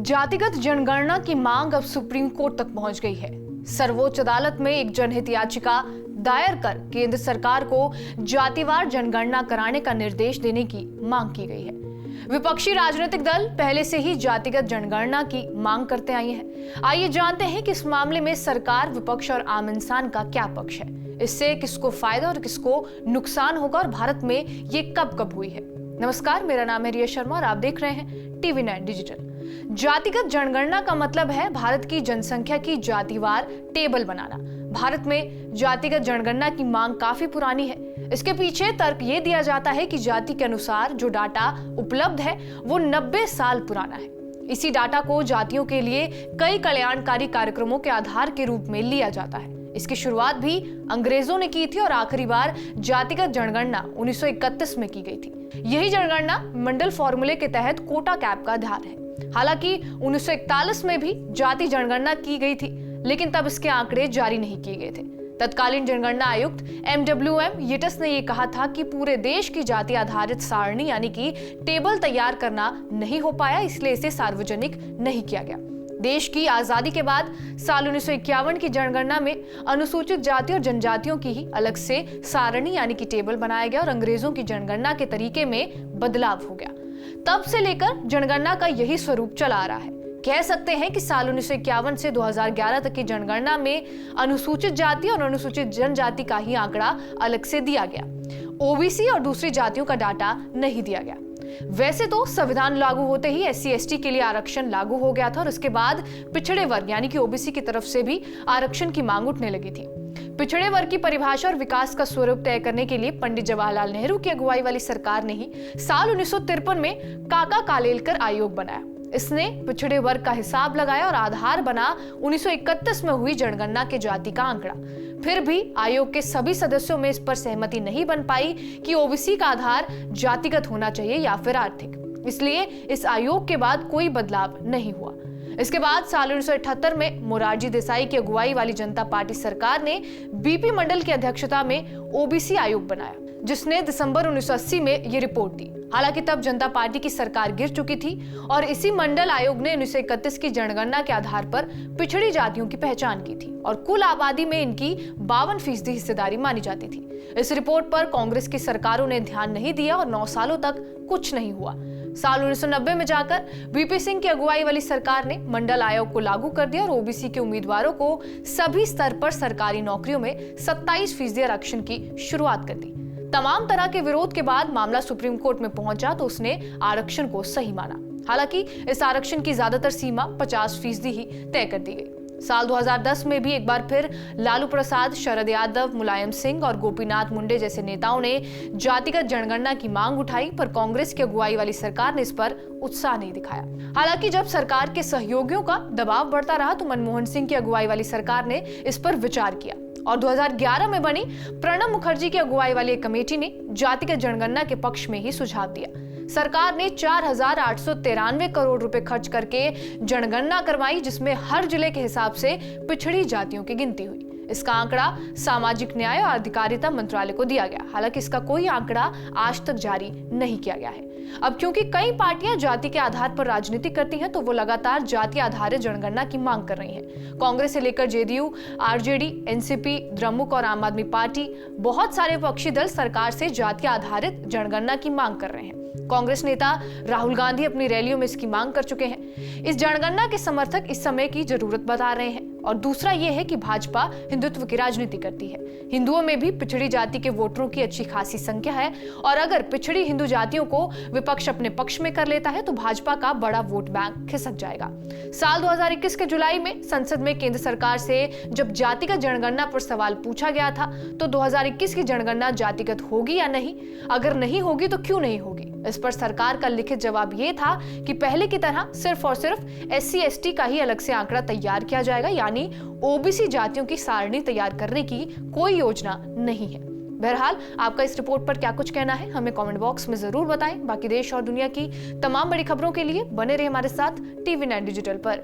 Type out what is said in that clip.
जातिगत जनगणना की मांग अब सुप्रीम कोर्ट तक पहुंच गई है। सर्वोच्च अदालत में एक जनहित याचिका दायर कर केंद्र सरकार को जातिवार जनगणना कराने का निर्देश देने की मांग की गई है। विपक्षी राजनीतिक दल पहले से ही जातिगत जनगणना की मांग करते आई हैं। आइए जानते हैं कि इस मामले में सरकार, विपक्ष और आम इंसान का क्या पक्ष है, इससे किसको फायदा और किसको नुकसान होगा और भारत में ये कब हुई है। नमस्कार, मेरा नाम है रिया शर्मा और आप देख रहे हैं TV9 डिजिटल। जातिगत जनगणना का मतलब है भारत की जनसंख्या की जातिवार टेबल बनाना। भारत में जातिगत जनगणना की मांग काफी पुरानी है। इसके पीछे तर्क ये दिया जाता है कि जाति के अनुसार जो डाटा उपलब्ध है वो 90 साल पुराना है। इसी डाटा को जातियों के लिए कई कल्याणकारी कार्यक्रमों के आधार के रूप में लिया जाता है। इसकी शुरुआत भी अंग्रेजों ने की थी और आखिरी बार जातिगत जनगणना 1931 में की गई थी। यही जनगणना मंडल फॉर्मूले के तहत कोटा कैप का आधार है। हालांकि 1941 में भी जाति जनगणना की गई थी, लेकिन तब इसके आंकड़े जारी नहीं किए गए थे। तत्कालीन जनगणना आयुक्त MWM यीटस ने यह कहा था कि पूरे देश की जाति आधारित सारणी यानी कि टेबल तैयार करना नहीं हो पाया, इसलिए इसे सार्वजनिक नहीं किया गया। देश की आजादी के बाद साल 1951 की जनगणना में अनुसूचित जाति और जनजातियों की ही अलग से सारणी यानी कि टेबल बनाया गया और अंग्रेजों की जनगणना के तरीके में बदलाव हो गया। तब से लेकर जनगणना का यही स्वरूप चला आ रहा है। कह सकते हैं कि साल 1951 से 2011 तक की जनगणना में अनुसूचित जाति और अनुसूचित जनजाति का ही आंकड़ा अलग से दिया गया। OBC और दूसरी जातियों का डाटा नहीं दिया गया। वैसे तो संविधान लागू होते ही SC/ST के लिए आरक्षण लागू हो गया था और उसके बाद पिछड़े वर्ग यानी कि OBC की तरफ से भी आरक्षण की मांग उठने लगी थी। पिछड़े वर्ग की परिभाषा और विकास का स्वरूप तय करने के लिए पंडित जवाहरलाल नेहरू की अगुवाई वाली सरकार ने ही साल 1953 में काका कालेलकर आयोग बनाया। इसने पिछड़े वर्ग का हिसाब लगाया और आधार बना 1931 में हुई जनगणना के जाति का आंकड़ा। फिर भी आयोग के सभी सदस्यों में इस पर सहमति नहीं बन पाई कि OBC का आधार जातिगत होना चाहिए या फिर आर्थिक। इसलिए इस आयोग के बाद कोई बदलाव नहीं हुआ। इसके बाद साल 1978 में मोरारजी देसाई की अगुवाई वाली जनता पार्टी सरकार ने BP मंडल की अध्यक्षता में OBC आयोग बनाया, जिसने दिसंबर 1980 में ये रिपोर्ट दी। हालांकि तब जनता पार्टी की सरकार गिर चुकी थी और इसी मंडल आयोग ने 1931 की जनगणना के आधार पर पिछड़ी जातियों की पहचान की थी और कुल आबादी में इनकी 52% हिस्सेदारी मानी जाती थी। इस रिपोर्ट पर कांग्रेस की सरकारों ने ध्यान नहीं दिया और 9 सालों तक कुछ नहीं हुआ। साल 1990 में जाकर VP सिंह की अगुवाई वाली सरकार ने मंडल आयोग को लागू कर दिया और OBC के उम्मीदवारों को सभी स्तर पर सरकारी नौकरियों में 27% आरक्षण की शुरुआत कर दी। तमाम तरह के विरोध के बाद मामला सुप्रीम कोर्ट में पहुंचा तो उसने आरक्षण को सही माना। हालांकि इस आरक्षण की ज्यादातर सीमा 50% ही तय कर दी गई। साल 2010 में भी एक बार फिर लालू प्रसाद, शरद यादव, मुलायम सिंह और गोपीनाथ मुंडे जैसे नेताओं ने जातिगत जनगणना की मांग उठाई, पर कांग्रेस की अगुवाई वाली सरकार ने इस पर उत्साह नहीं दिखाया। हालांकि जब सरकार के सहयोगियों का दबाव बढ़ता रहा तो मनमोहन सिंह की अगुवाई वाली सरकार ने इस पर विचार किया और 2011 में बनी प्रणब मुखर्जी की अगुवाई वाली एक कमेटी ने जातिगत जनगणना के पक्ष में ही सुझाव दिया। सरकार ने 4,893 करोड़ रुपए खर्च करके जनगणना करवाई, जिसमें हर जिले के हिसाब से पिछड़ी जातियों की गिनती हुई। इसका आंकड़ा सामाजिक न्याय और अधिकारिता मंत्रालय को दिया गया। हालांकि इसका कोई आंकड़ा आज तक जारी नहीं किया गया है। अब क्योंकि कई पार्टियां जाति के आधार पर राजनीति करती हैं तो वो लगातार जाति आधारित जनगणना की मांग कर रही हैं। कांग्रेस से लेकर JDU, RJD, NCP, द्रमुक और आम आदमी पार्टी, बहुत सारे विपक्षी दल सरकार से जाति आधारित जनगणना की मांग कर रहे हैं। कांग्रेस नेता राहुल गांधी अपनी रैलियों में इसकी मांग कर चुके हैं। इस जनगणना के समर्थक इस समय की जरूरत बता रहे हैं और दूसरा यह है कि भाजपा हिंदुत्व की राजनीति करती है। हिंदुओं में भी पिछड़ी जाति के वोटरों की अच्छी खासी संख्या है और अगर पिछड़ी हिंदू जातियों को विपक्ष अपने पक्ष में कर लेता है तो भाजपा का बड़ा वोट बैंक खिसक जाएगा। साल 2021 के जुलाई में संसद में केंद्र सरकार से जब जातिगत जनगणना पर सवाल पूछा गया था तो 2021 की जनगणना जातिगत होगी या नहीं, अगर नहीं होगी तो क्यों नहीं होगी। इस पर सरकार का लिखित जवाब ये था कि पहले की तरह सिर्फ और सिर्फ SC/ST का ही अलग से आंकड़ा तैयार किया जाएगा, यानी OBC जातियों की सारणी तैयार करने की कोई योजना नहीं है। बहरहाल आपका इस रिपोर्ट पर क्या कुछ कहना है हमें कमेंट बॉक्स में जरूर बताएं। बाकी देश और दुनिया की तमाम बड़ी खबरों के लिए बने रहे हमारे साथ TV9 डिजिटल पर।